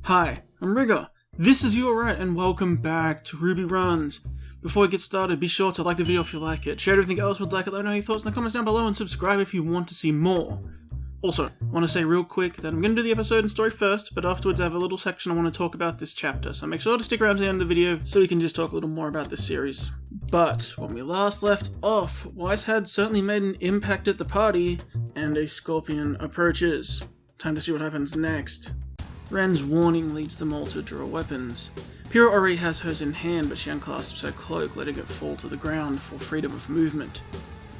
Hi, I'm Rigger. This is You Alright, and welcome back to RWBY Runs. Before we get started, be sure to like the video if you like it, share everything else would like it, let me know your thoughts in the comments down below, and subscribe if you want to see more. Also, I want to say real quick that I'm going to do the episode and story first, but afterwards I have a little section I want to talk about this chapter, so make sure to stick around to the end of the video so we can just talk a little more about this series. But, when we last left off, Weiss had certainly made an impact at the party, and a scorpion approaches. Time to see what happens next. Ren's warning leads them all to draw weapons. Pyrrha already has hers in hand, but she unclasps her cloak, letting it fall to the ground for freedom of movement.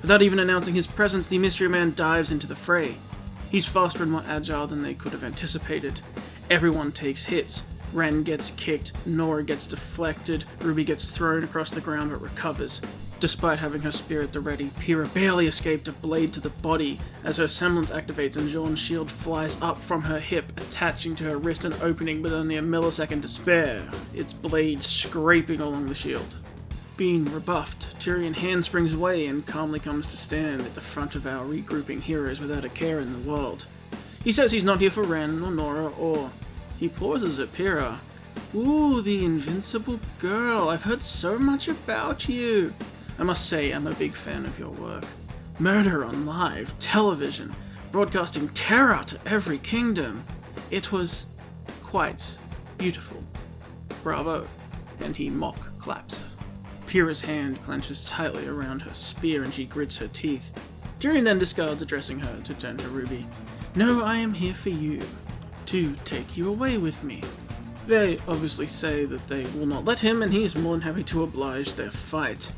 Without even announcing his presence, the mystery man dives into the fray. He's faster and more agile than they could have anticipated. Everyone takes hits. Ren gets kicked, Nora gets deflected, RWBY gets thrown across the ground but recovers. Despite having her spear at the ready, Pyrrha barely escaped a blade to the body as her semblance activates and Jaune's shield flies up from her hip, attaching to her wrist and opening with only a millisecond to spare, its blade scraping along the shield. Being rebuffed, Tyrian handsprings away and calmly comes to stand at the front of our regrouping heroes without a care in the world. He says he's not here for Ren or Nora or... He pauses at Pyrrha. Ooh, the invincible girl, I've heard so much about you. I must say I'm a big fan of your work. Murder on live television, broadcasting terror to every kingdom. It was quite beautiful. Bravo. And he mock claps. Pyrrha's hand clenches tightly around her spear and she grits her teeth. Tyrian then discards addressing her to turn to RWBY. No, I am here for you. To take you away with me. They obviously say that they will not let him, and he is more than happy to oblige their fight.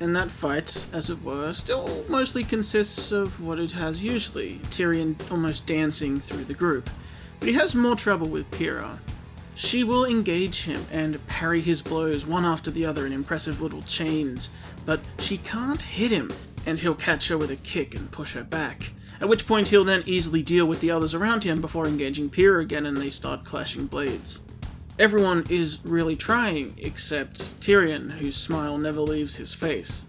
And that fight, as it were, still mostly consists of what it has usually, Tyrian almost dancing through the group. But he has more trouble with Pyrrha. She will engage him and parry his blows one after the other in impressive little chains, but she can't hit him, and he'll catch her with a kick and push her back. At which point he'll then easily deal with the others around him before engaging Pyrrha again and they start clashing blades. Everyone is really trying, except Tyrian, whose smile never leaves his face.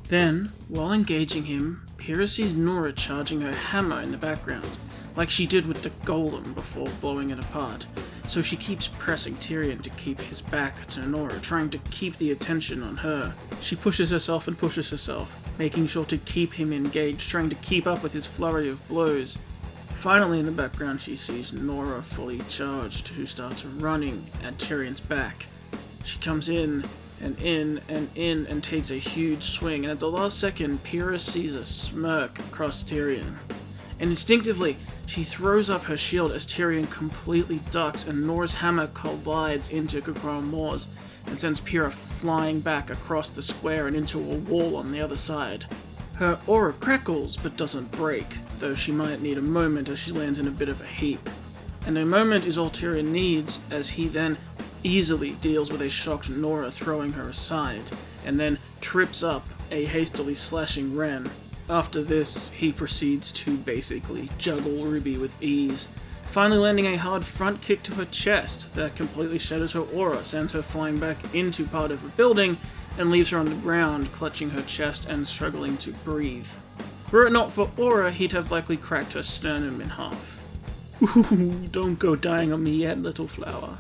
Then, while engaging him, Pyrrha sees Nora charging her hammer in the background, like she did with the golem before blowing it apart, so she keeps pressing Tyrian to keep his back to Nora, trying to keep the attention on her. She pushes herself and pushes herself, making sure to keep him engaged, trying to keep up with his flurry of blows. Finally, in the background, she sees Nora fully charged, who starts running at Tyrian's back. She comes in and takes a huge swing, and at the last second, Pyrrha sees a smirk across Tyrian. And instinctively, she throws up her shield as Tyrian completely ducks and Nora's hammer collides into Moors and sends Pyrrha flying back across the square and into a wall on the other side. Her aura crackles but doesn't break, though she might need a moment as she lands in a bit of a heap. And a moment is all Tyrian needs, as he then easily deals with a shocked Nora throwing her aside, and then trips up a hastily slashing Ren. After this, he proceeds to basically juggle RWBY with ease, finally landing a hard front kick to her chest that completely shatters her aura, sends her flying back into part of a building, and leaves her on the ground, clutching her chest and struggling to breathe. Were it not for aura, he'd have likely cracked her sternum in half. Ooh, don't go dying on me yet, little flower.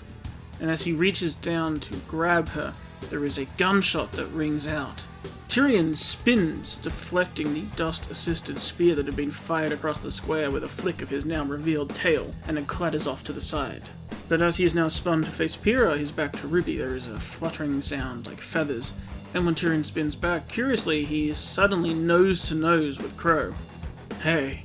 And as he reaches down to grab her, there is a gunshot that rings out. Tyrian spins, deflecting the dust-assisted spear that had been fired across the square with a flick of his now revealed tail, and it clatters off to the side. But as he is now spun to face Pyrrha, his back to RWBY, there is a fluttering sound like feathers, and when Tyrian spins back, curiously, he is suddenly nose-to-nose with Crow. Hey.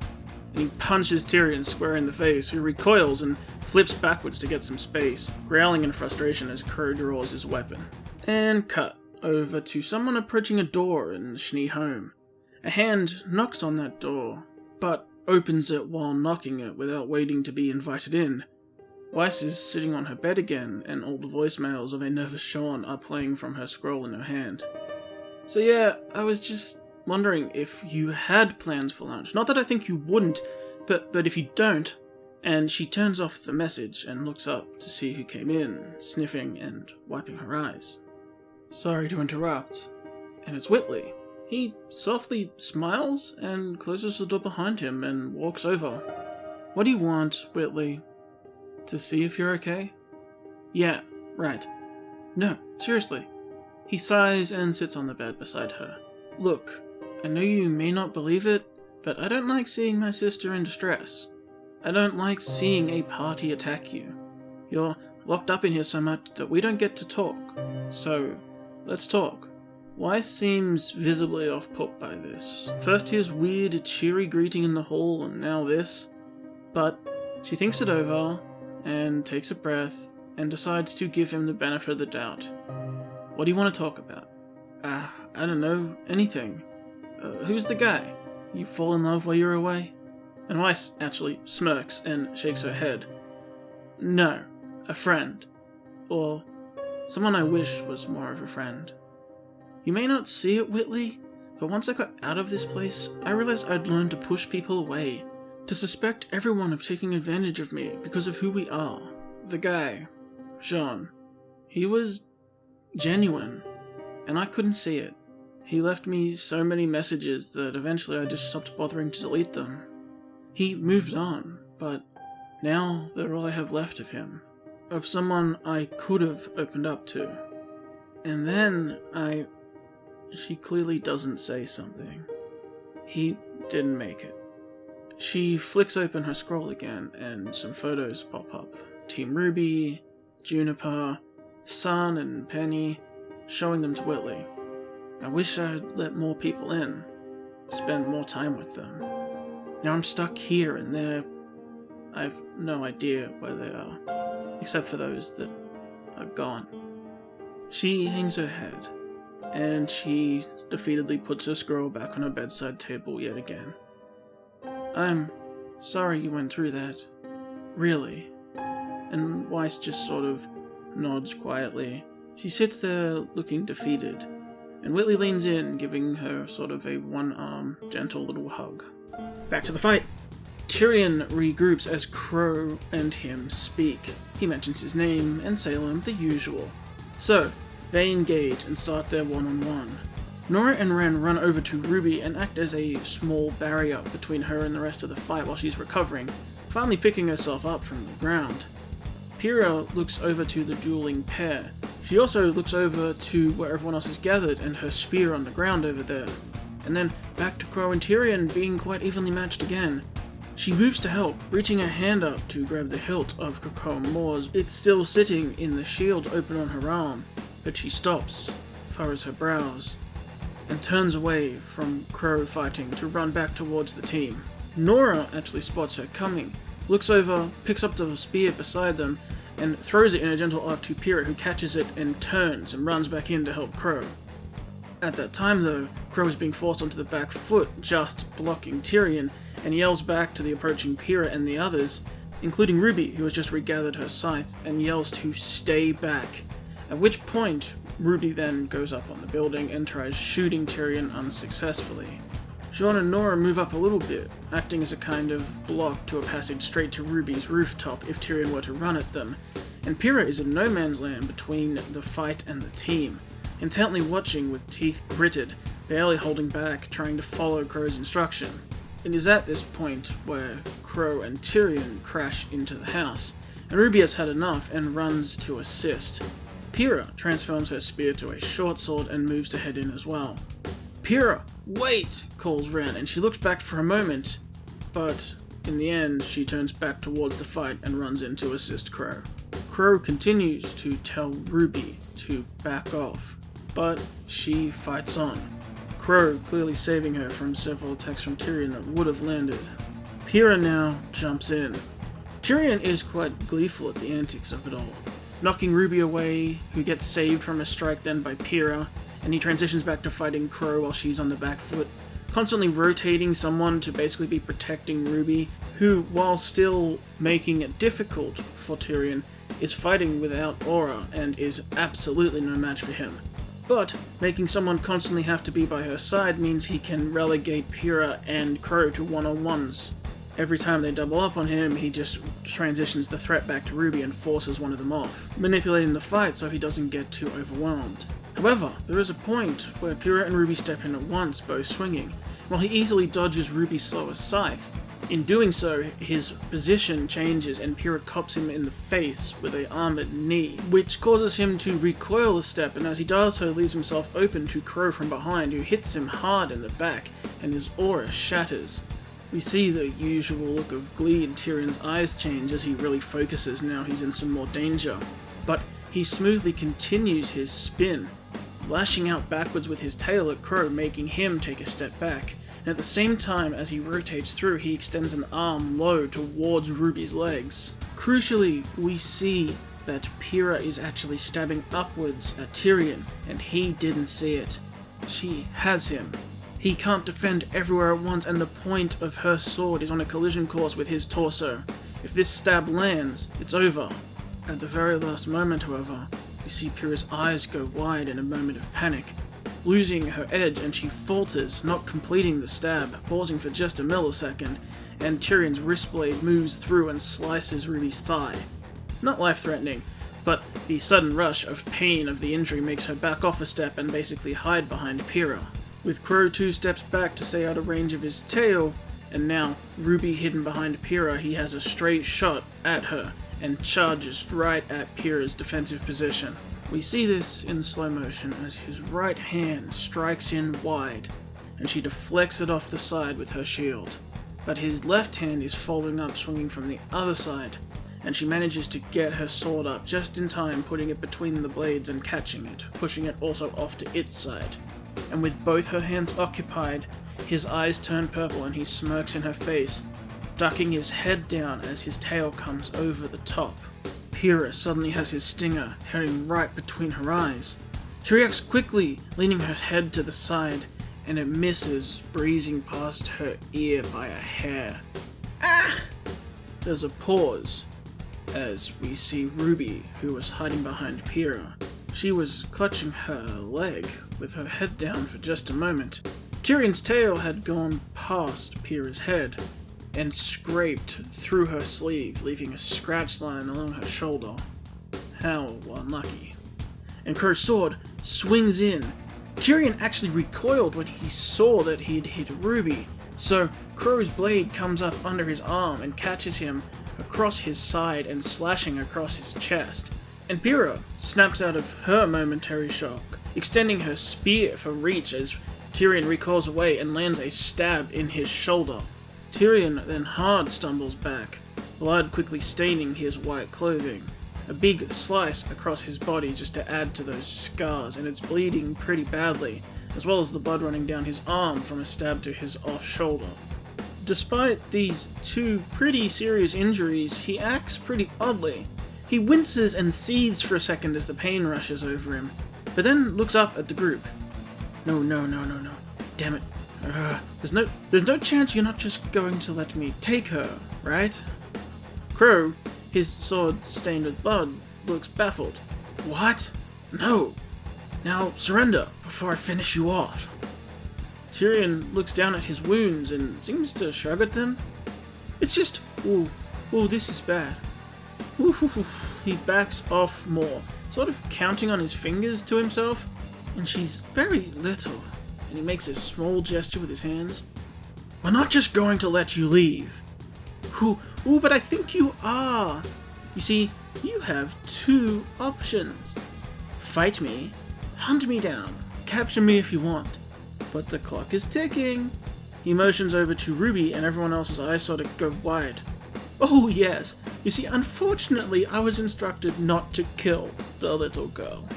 And he punches Tyrian square in the face, who recoils and flips backwards to get some space, growling in frustration as Crow draws his weapon. And cut over to someone approaching a door in the Schnee home. A hand knocks on that door, but opens it while knocking it without waiting to be invited in. Weiss is sitting on her bed again, and all the voicemails of a nervous Sean are playing from her scroll in her hand. So yeah, I was just wondering if you had plans for lunch. Not that I think you wouldn't, but if you don't. And she turns off the message and looks up to see who came in, sniffing and wiping her eyes. Sorry to interrupt. And it's Whitley. He softly smiles and closes the door behind him and walks over. What do you want, Whitley? To see if you're okay? Yeah, right. No, seriously. He sighs and sits on the bed beside her. Look, I know you may not believe it, but I don't like seeing my sister in distress. I don't like seeing a party attack you. You're locked up in here so much that we don't get to talk. So, let's talk. Weiss seems visibly off-put by this. First his weird, cheery greeting in the hall, and now this. But she thinks it over, and takes a breath, and decides to give him the benefit of the doubt. What do you want to talk about? I don't know, anything. Who's the guy? You fall in love while you're away? And Weiss actually smirks and shakes her head. No, a friend. Or someone I wish was more of a friend. You may not see it, Whitley, but once I got out of this place, I realized I'd learned to push people away, to suspect everyone of taking advantage of me because of who we are. The guy, Jean, he was genuine, and I couldn't see it. He left me so many messages that eventually I just stopped bothering to delete them. He moved on, but now they're all I have left of him, of someone I could have opened up to. And then She clearly doesn't say something. He didn't make it. She flicks open her scroll again, and some photos pop up. Team RWBY, Juniper, Sun and Penny, showing them to Whitley. I wish I'd let more people in, spend more time with them. Now I'm stuck here and there. I've no idea where they are, except for those that are gone. She hangs her head, and she defeatedly puts her scroll back on her bedside table yet again. I'm sorry you went through that. Really. And Weiss just sort of nods quietly. She sits there looking defeated, and Whitley leans in, giving her sort of a one-arm, gentle little hug. Back to the fight! Tyrian regroups as Crow and him speak. He mentions his name and Salem, the usual. So, they engage and start their one-on-one. Nora and Ren run over to RWBY and act as a small barrier between her and the rest of the fight while she's recovering, finally picking herself up from the ground. Pyrrha looks over to the dueling pair. She also looks over to where everyone else is gathered and her spear on the ground over there. And then back to Crow and Tyrian being quite evenly matched again. She moves to help, reaching her hand up to grab the hilt of Coco Moore's. It's still sitting in the shield open on her arm, but she stops, furrows her brows, and turns away from Crow fighting to run back towards the team. Nora actually spots her coming, looks over, picks up the spear beside them, and throws it in a gentle arc to Pyrrha, who catches it and turns and runs back in to help Crow. At that time though, Crow is being forced onto the back foot, just blocking Tyrian, and yells back to the approaching Pyrrha and the others, including RWBY, who has just regathered her scythe, and yells to stay back, at which point RWBY then goes up on the building and tries shooting Tyrian unsuccessfully. Jean and Nora move up a little bit, acting as a kind of block to a passage straight to RWBY's rooftop if Tyrian were to run at them, and Pyrrha is in no man's land between the fight and the team, intently watching with teeth gritted, barely holding back, trying to follow Crow's instruction. It is at this point where Crow and Tyrian crash into the house, and RWBY has had enough and runs to assist. Pyrrha transforms her spear to a short sword and moves to head in as well. Pyrrha, wait, calls Ren, and she looks back for a moment, but in the end she turns back towards the fight and runs in to assist Crow. Crow continues to tell RWBY to back off, but she fights on. Crow clearly saving her from several attacks from Tyrian that would have landed. Pyrrha now jumps in. Tyrian is quite gleeful at the antics of it all, knocking RWBY away, who gets saved from a strike then by Pyrrha, and he transitions back to fighting Crow while she's on the back foot, constantly rotating someone to basically be protecting RWBY, who, while still making it difficult for Tyrian, is fighting without aura and is absolutely no match for him. But making someone constantly have to be by her side means he can relegate Pyrrha and Crow to one-on-ones. Every time they double up on him, he just transitions the threat back to RWBY and forces one of them off, manipulating the fight so he doesn't get too overwhelmed. However, there is a point where Pyrrha and RWBY step in at once, both swinging. While he easily dodges RWBY's slower scythe, In doing so, his position changes and Pyrrha cops him in the face with a armored knee, which causes him to recoil a step, and as he does so leaves himself open to Crow from behind, who hits him hard in the back, and his aura shatters. We see the usual look of glee in Tyrion's eyes change as he really focuses now he's in some more danger, but he smoothly continues his spin, lashing out backwards with his tail at Crow, making him take a step back. And at the same time, as he rotates through, he extends an arm low towards RWBY's legs. Crucially, we see that Pyrrha is actually stabbing upwards at Tyrian, and he didn't see it. She has him. He can't defend everywhere at once, and the point of her sword is on a collision course with his torso. If this stab lands, it's over. At the very last moment, however, we see Pyrrha's eyes go wide in a moment of panic, losing her edge, and she falters, not completing the stab, pausing for just a millisecond, and Tyrion's wrist blade moves through and slices RWBY's thigh. Not life-threatening, but the sudden rush of pain of the injury makes her back off a step and basically hide behind Pyrrha. With Crow 2 steps back to stay out of range of his tail, and now RWBY hidden behind Pyrrha, he has a straight shot at her, and charges right at Pyrrha's defensive position. We see this in slow motion as his right hand strikes in wide, and she deflects it off the side with her shield. But his left hand is folding up, swinging from the other side, and she manages to get her sword up just in time, putting it between the blades and catching it, pushing it also off to its side. And with both her hands occupied, his eyes turn purple and he smirks in her face, ducking his head down as his tail comes over the top. Pyrrha suddenly has his stinger heading right between her eyes. She reacts quickly, leaning her head to the side, and it misses, breezing past her ear by a hair. Ah! There's a pause, as we see RWBY, who was hiding behind Pyrrha. She was clutching her leg, with her head down for just a moment. Tyrion's tail had gone past Pyrrha's head, and scraped through her sleeve, leaving a scratch line along her shoulder. How unlucky. And Crow's sword swings in. Tyrian actually recoiled when he saw that he'd hit RWBY, so Crow's blade comes up under his arm and catches him across his side and slashing across his chest. And Pyrrha snaps out of her momentary shock, extending her spear for reach as Tyrian recoils away and lands a stab in his shoulder. Tyrian then hard stumbles back, blood quickly staining his white clothing. A big slice across his body just to add to those scars, and it's bleeding pretty badly, as well as the blood running down his arm from a stab to his off shoulder. Despite these two pretty serious injuries, he acts pretty oddly. He winces and seethes for a second as the pain rushes over him, but then looks up at the group. No. Damn it. There's no chance you're not just going to let me take her, right? Crow, his sword stained with blood, looks baffled. What? No. Now surrender before I finish you off. Tyrian looks down at his wounds and seems to shrug at them. It's just, this is bad. He backs off more, sort of counting on his fingers to himself, and she's very little. And he makes a small gesture with his hands. We're not just going to let you leave. But I think you are. You see, you have two options. Fight me, hunt me down, capture me if you want. But the clock is ticking. He motions over to RWBY and everyone else's eyes sort of go wide. Oh yes, you see, unfortunately I was instructed not to kill the little girl.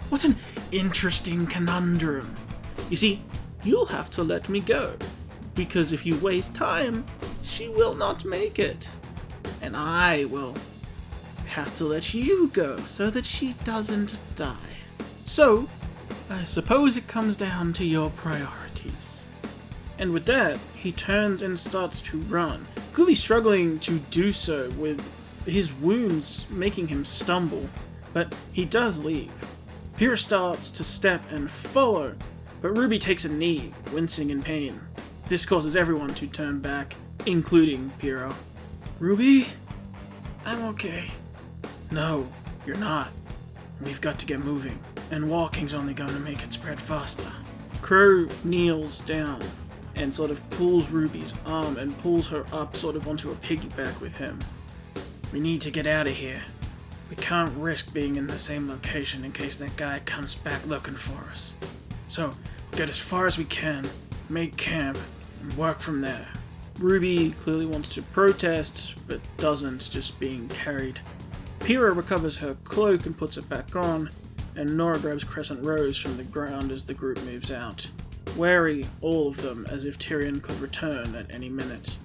What an interesting conundrum. You see, you'll have to let me go, because if you waste time, she will not make it. And I will have to let you go so that she doesn't die. So, I suppose it comes down to your priorities. And with that, he turns and starts to run, clearly struggling to do so with his wounds making him stumble, but he does leave. Pyrrha starts to step and follow, but RWBY takes a knee, wincing in pain. This causes everyone to turn back, including Pyrrha. RWBY? I'm okay. No, you're not. We've got to get moving, and walking's only going to make it spread faster. Crow kneels down, and sort of pulls Ruby's arm and pulls her up sort of onto a piggyback with him. "We need to get out of here. We can't risk being in the same location in case that guy comes back looking for us. So, get as far as we can, make camp, and work from there." Ruby clearly wants to protest, but doesn't, just being carried. Pyrrha recovers her cloak and puts it back on, and Nora grabs Crescent Rose from the ground as the group moves out. Wary, all of them, as if Tyrian could return at any minute.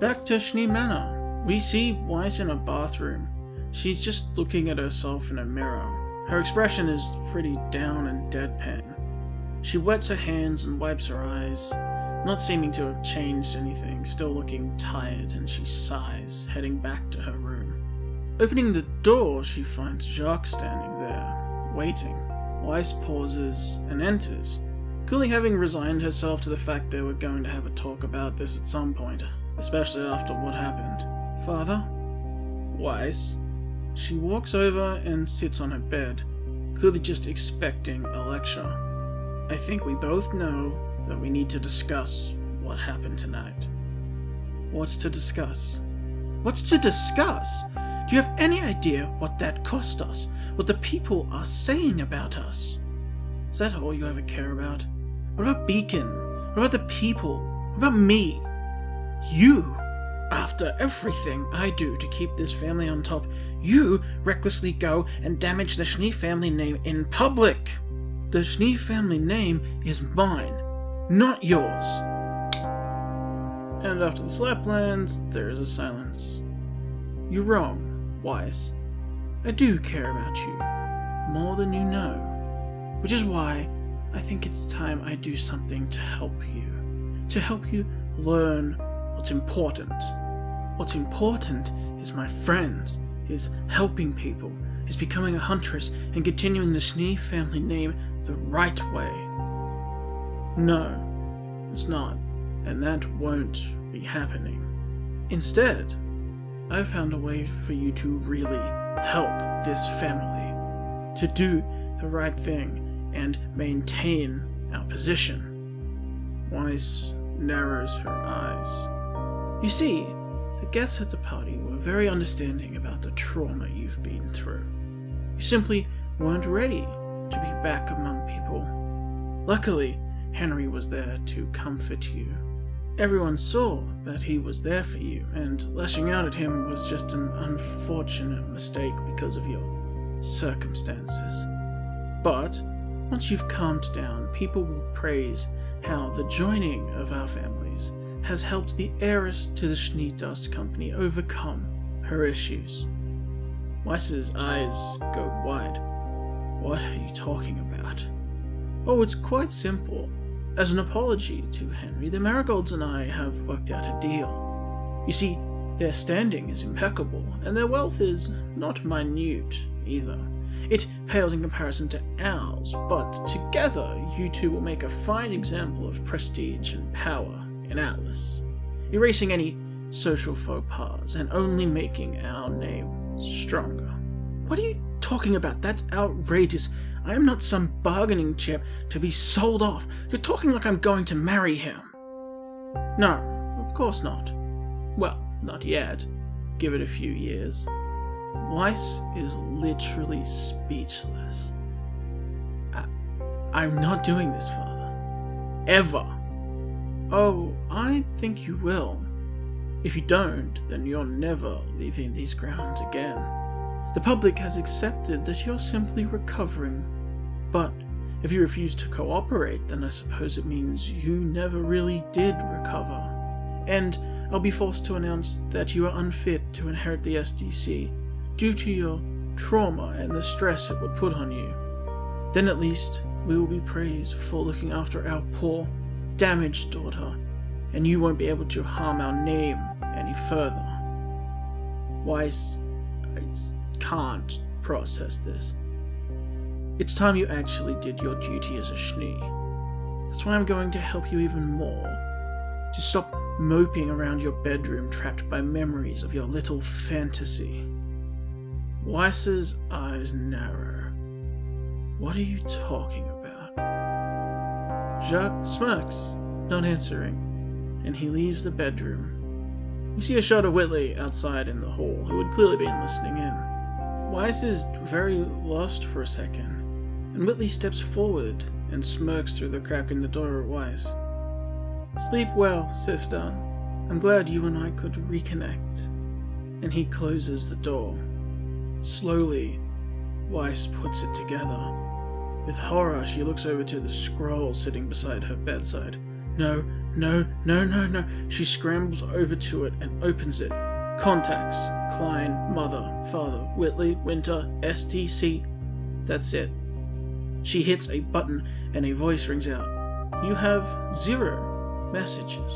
Back to Schnee Manor. We see Weiss in a bathroom. She's just looking at herself in a mirror. Her expression is pretty down and deadpan. She wets her hands and wipes her eyes, not seeming to have changed anything, still looking tired, and she sighs, heading back to her room. Opening the door, she finds Jacques standing there, waiting. Weiss pauses and enters, clearly having resigned herself to the fact they were going to have a talk about this at some point, especially after what happened. "Father?" "Weiss?" She walks over and sits on her bed, clearly just expecting a lecture. "I think we both know that we need to discuss what happened tonight." "What's to discuss?" "What's to discuss? Do you have any idea what that cost us? What the people are saying about us? Is that all you ever care about? What about Beacon? What about the people? What about me? You? After everything I do to keep this family on top, you recklessly go and damage the Schnee family name in public. The Schnee family name is mine, not yours." And after the slap lands, there is a silence. "You're wrong, Weiss. I do care about you, more than you know. Which is why I think it's time I do something to help you learn what's important. What's important is my friends, is helping people, is becoming a huntress and continuing the Schnee family name the right way. No, it's not, and that won't be happening. Instead, I've found a way for you to really help this family, to do the right thing and maintain our position." Weiss narrows her eyes. "You see, the guests at the party were very understanding about the trauma you've been through. You simply weren't ready to be back among people. Luckily, Henry was there to comfort you. Everyone saw that he was there for you, and lashing out at him was just an unfortunate mistake because of your circumstances. But once you've calmed down, people will praise how the joining of our families has helped the heiress to the Schnee Dust Company overcome her issues." Weiss's eyes go wide. "What are you talking about?" "Oh, it's quite simple. As an apology to Henry, the Marigolds and I have worked out a deal. You see, their standing is impeccable, and their wealth is not minute either. It pales in comparison to ours, but together you two will make a fine example of prestige and power in Atlas, erasing any social faux pas and only making our name stronger." "What are you talking about? That's outrageous. I am not some bargaining chip to be sold off. You're talking like I'm going to marry him." "No, of course not. Well, not yet. Give it a few years." Weiss is literally speechless. I'm not doing this, Father. Ever." "Oh, I think you will. If you don't, then you're never leaving these grounds again. The public has accepted that you're simply recovering. But if you refuse to cooperate, then I suppose it means you never really did recover. And I'll be forced to announce that you are unfit to inherit the SDC due to your trauma and the stress it would put on you. Then at least we will be praised for looking after our poor, damaged daughter, and you won't be able to harm our name any further." Weiss, I can't process this. "It's time you actually did your duty as a Schnee. That's why I'm going to help you even more. To stop moping around your bedroom trapped by memories of your little fantasy." Weiss's eyes narrow. "What are you talking about?" Jacques smirks. not answering, and he leaves the bedroom. We see a shot of Whitley outside in the hall, who had clearly been listening in. Weiss is very lost for a second, and Whitley steps forward and smirks through the crack in the door at Weiss. "Sleep well, sister. I'm glad you and I could reconnect." And he closes the door. Slowly, Weiss puts it together. With horror, she looks over to the scroll sitting beside her bedside. No. She scrambles over to it and opens it. Contacts: Klein, Mother, Father, Whitley, Winter, STC. That's it. She hits a button and a voice rings out. "You have 0 messages."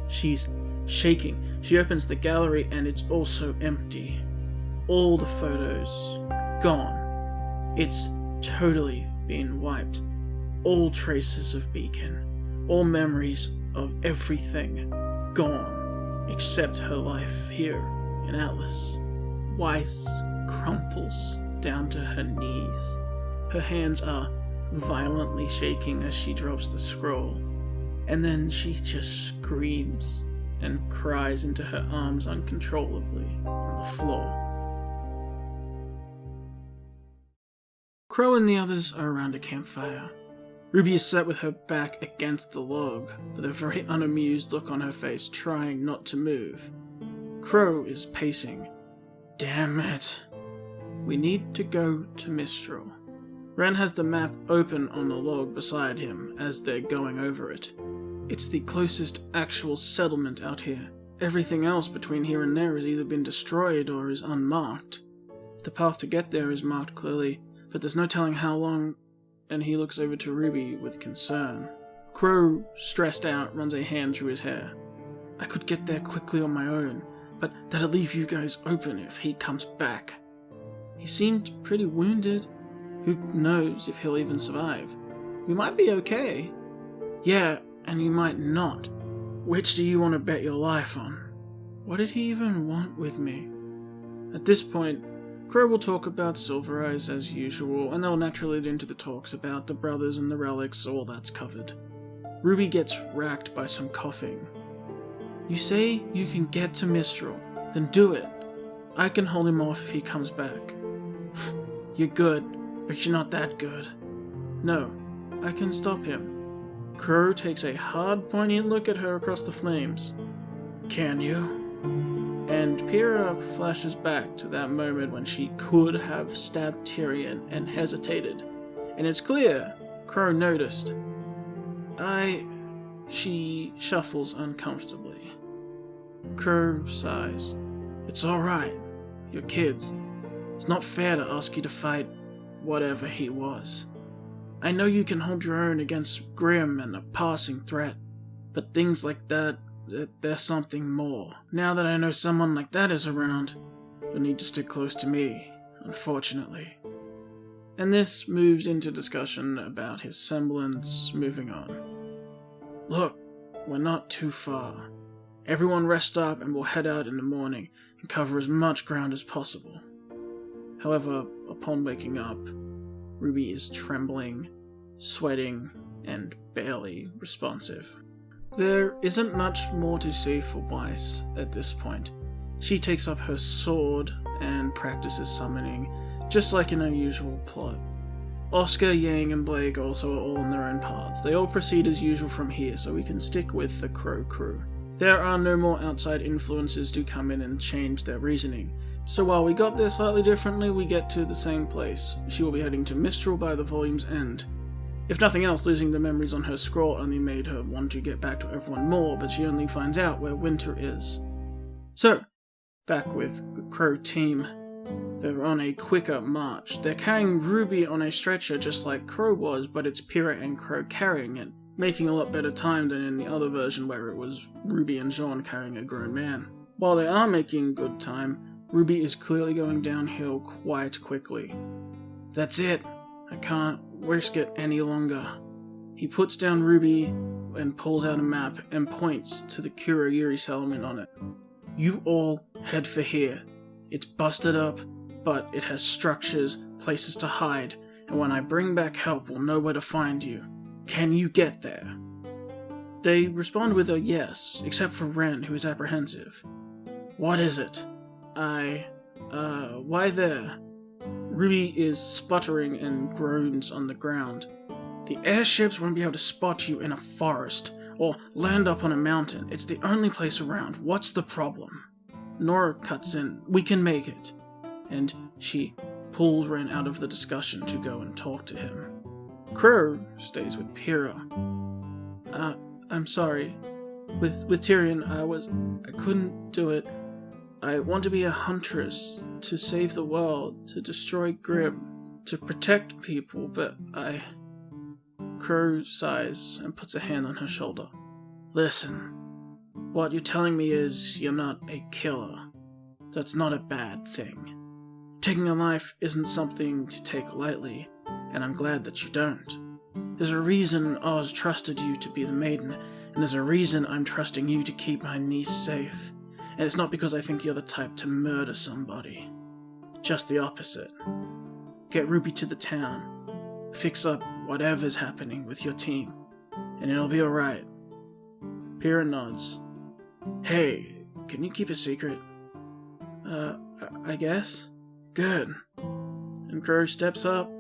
She's shaking. She opens the gallery and it's also empty. All the photos gone. It's totally been wiped. All traces of Beacon. All memories of everything gone, except her life here in Atlas. Weiss crumples down to her knees. Her hands are violently shaking as she drops the scroll, and then she just screams and cries into her arms uncontrollably on the floor. Crow and the others are around a campfire. Ruby is sat with her back against the log, with a very unamused look on her face, trying not to move. Crow is pacing. "Damn it. We need to go to Mistral." Ren has the map open on the log beside him as they're going over it. It's the closest actual settlement out here. Everything else between here and there has either been destroyed or is unmarked. The path to get there is marked clearly, but there's no telling how long, and he looks over to Ruby with concern. Crow, stressed out, runs a hand through his hair. "I could get there quickly on my own, but that'd leave you guys open if he comes back. He seemed pretty wounded. Who knows if he'll even survive? We might be okay." "Yeah, and you might not. Which do you want to bet your life on?" What did he even want with me? At this point, Crow will talk about Silver Eyes as usual, and they'll naturally lead into the talks about the brothers and the relics, all that's covered. Ruby gets racked by some coughing. "You say you can get to Mistral, then do it. I can hold him off if he comes back." "You're good, but you're not that good." "No, I can stop him." Crow takes a hard, poignant look at her across the flames. "Can you?" And Pyrrha flashes back to that moment when she could have stabbed Tyrian and hesitated. And it's clear Crow noticed. She shuffles uncomfortably. Crow sighs. "It's alright. You're kids. It's not fair to ask you to fight whatever he was. I know you can hold your own against Grim and a passing threat, but things like that, there's something more. Now that I know someone like that is around, you'll need to stick close to me, unfortunately." And this moves into discussion about his semblance, moving on. "Look, we're not too far. Everyone rest up and we'll head out in the morning and cover as much ground as possible." However, upon waking up, Ruby is trembling, sweating, and barely responsive. There isn't much more to say for Weiss at this point. She takes up her sword and practices summoning, just like in her usual plot. Oscar, Yang, and Blake also are all on their own paths. They all proceed as usual from here, so we can stick with the Crow crew. There are no more outside influences to come in and change their reasoning. So while we got there slightly differently, we get to the same place. She will be heading to Mistral by the volume's end. If nothing else, losing the memories on her scroll only made her want to get back to everyone more, but she only finds out where Winter is. So, back with the Crow team. They're on a quicker march. They're carrying Ruby on a stretcher just like Crow was, but it's Pyrrha and Crow carrying it, making a lot better time than in the other version where it was Ruby and Jaune carrying a grown man. While they are making good time, Ruby is clearly going downhill quite quickly. "That's it. I can't risk it any longer." He puts down Ruby and pulls out a map and points to the Kurogiri settlement on it. "You all head for here. It's busted up, but it has structures, places to hide, and when I bring back help, we'll know where to find you. Can you get there?" They respond with a yes, except for Ren, who is apprehensive. What is it? Why there? RWBY is sputtering and groans on the ground. The airships won't be able to spot you in a forest, or land up on a mountain. It's the only place around. What's the problem? Nora cuts in. We can make it. And she pulls Ren out of the discussion to go and talk to him. Crow stays with Pyrrha. I'm sorry. With Tyrian, I couldn't do it. I want to be a huntress, to save the world, to destroy Grim, to protect people, but Crow sighs and puts a hand on her shoulder. Listen, what you're telling me is you're not a killer. That's not a bad thing. Taking a life isn't something to take lightly, and I'm glad that you don't. There's a reason Oz trusted you to be the maiden, and there's a reason I'm trusting you to keep my niece safe. And it's not because I think you're the type to murder somebody. Just the opposite. Get RWBY to the town. Fix up whatever's happening with your team, and it'll be alright. Pyrrha nods. Hey, can you keep a secret? I guess? Good. And Crow steps up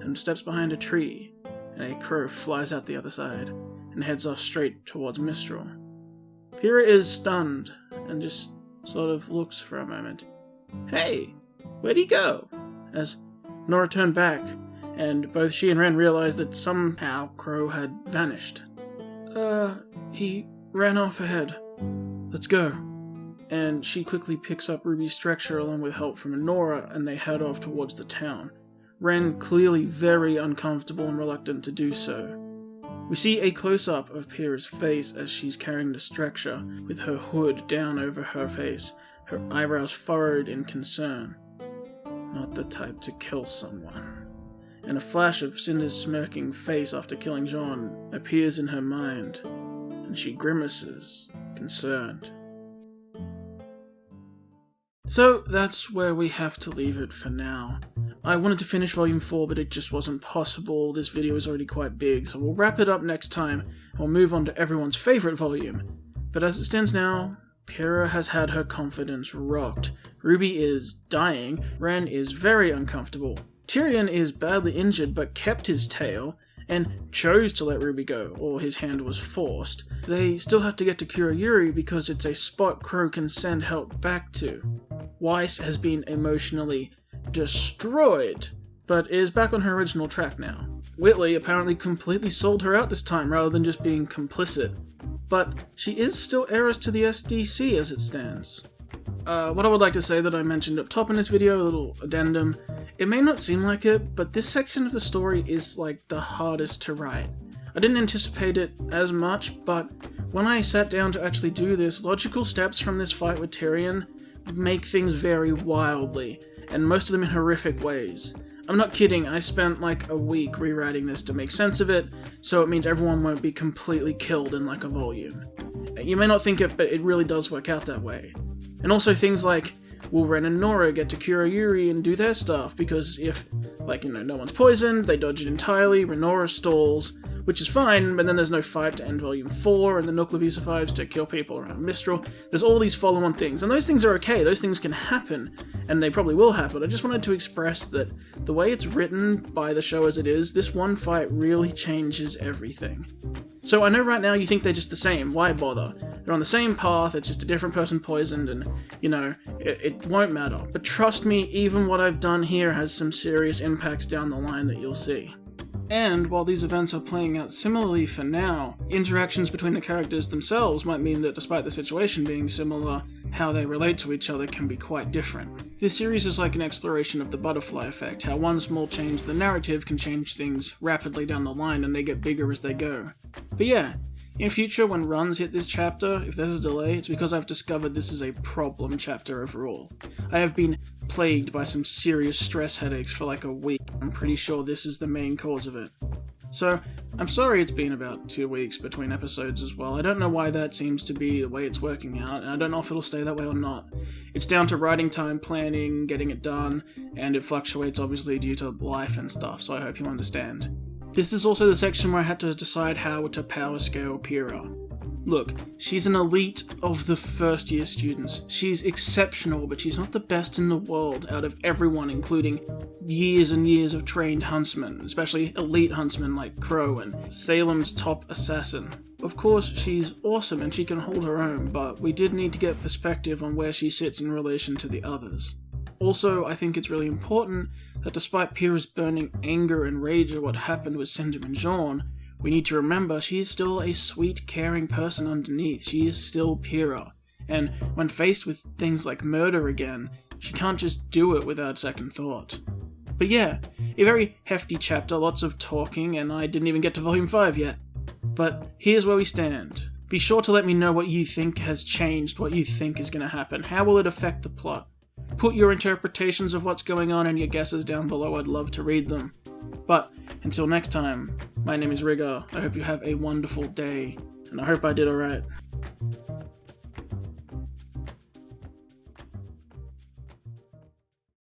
and steps behind a tree, and a crow flies out the other side and heads off straight towards Mistral. Pyrrha is stunned and just sort of looks for a moment. Hey, where'd he go? As Nora turned back, and both she and Ren realized that somehow Crow had vanished. He ran off ahead. Let's go. And she quickly picks up RWBY's stretcher along with help from Nora, and they head off towards the town. Ren clearly very uncomfortable and reluctant to do so. We see a close-up of Pyrrha's face as she's carrying the stretcher, with her hood down over her face, her eyebrows furrowed in concern. Not the type to kill someone. And a flash of Cinder's smirking face after killing Jaune appears in her mind, and she grimaces, concerned. So that's where we have to leave it for now. I wanted to finish Volume 4, but it just wasn't possible. This video is already quite big, so we'll wrap it up next time, and we'll move on to everyone's favourite volume. But as it stands now, Pyrrha has had her confidence rocked. RWBY is dying, Ren is very uncomfortable, Tyrian is badly injured but kept his tail, and chose to let RWBY go, or his hand was forced. They still have to get to Kurayuri because it's a spot Crow can send help back to. Weiss has been emotionally destroyed, but is back on her original track now. Whitley apparently completely sold her out this time rather than just being complicit, but she is still heiress to the SDC as it stands. What I would like to say that I mentioned up top in this video, a little addendum, it may not seem like it, but this section of the story is like the hardest to write. I didn't anticipate it as much, but when I sat down to actually do this, logical steps from this fight with Tyrian make things vary wildly, and most of them in horrific ways. I'm not kidding, I spent like a week rewriting this to make sense of it, so it means everyone won't be completely killed in like a volume. You may not think it, but it really does work out that way. And also things like, will Ren and Nora get to Kurayuri and do their stuff? Because if, no one's poisoned, they dodge it entirely, Nora stalls, which is fine, but then there's no fight to end Volume 4, and the Nuclear survives to kill people around Mistral. There's all these follow-on things, and those things are okay, those things can happen, and they probably will happen. I just wanted to express that the way it's written by the show as it is, this one fight really changes everything. So I know right now you think they're just the same, why bother? They're on the same path, it's just a different person poisoned, and, it won't matter. But trust me, even what I've done here has some serious impacts down the line that you'll see. And while these events are playing out similarly for now, interactions between the characters themselves might mean that despite the situation being similar, how they relate to each other can be quite different. This series is like an exploration of the butterfly effect, how one small change in the narrative can change things rapidly down the line and they get bigger as they go. But yeah, in future when runs hit this chapter, if there's a delay, it's because I've discovered this is a problem chapter overall. I have been plagued by some serious stress headaches for like a week. I'm pretty sure this is the main cause of it. So, I'm sorry it's been about 2 weeks between episodes as well. I don't know why that seems to be the way it's working out, and I don't know if it'll stay that way or not. It's down to writing time, planning, getting it done, and it fluctuates obviously due to life and stuff, so I hope you understand. This is also the section where I had to decide how to power scale Pyrrha. Look, she's an elite of the first year students. She's exceptional, but she's not the best in the world out of everyone, including years and years of trained huntsmen, especially elite huntsmen like Crow and Salem's top assassin. Of course, she's awesome and she can hold her own, but we did need to get perspective on where she sits in relation to the others. Also, I think it's really important that despite Pyrrha's burning anger and rage at what happened with Cinder and Jaune, we need to remember she is still a sweet, caring person underneath. She is still Pyrrha. And when faced with things like murder again, she can't just do it without second thought. But yeah, a very hefty chapter, lots of talking, and I didn't even get to Volume 5 yet. But here's where we stand. Be sure to let me know what you think has changed, what you think is going to happen. How will it affect the plot? Put your interpretations of what's going on and your guesses down below. I'd love to read them. But until next time, my name is Rigger. I hope you have a wonderful day, and I hope I did alright.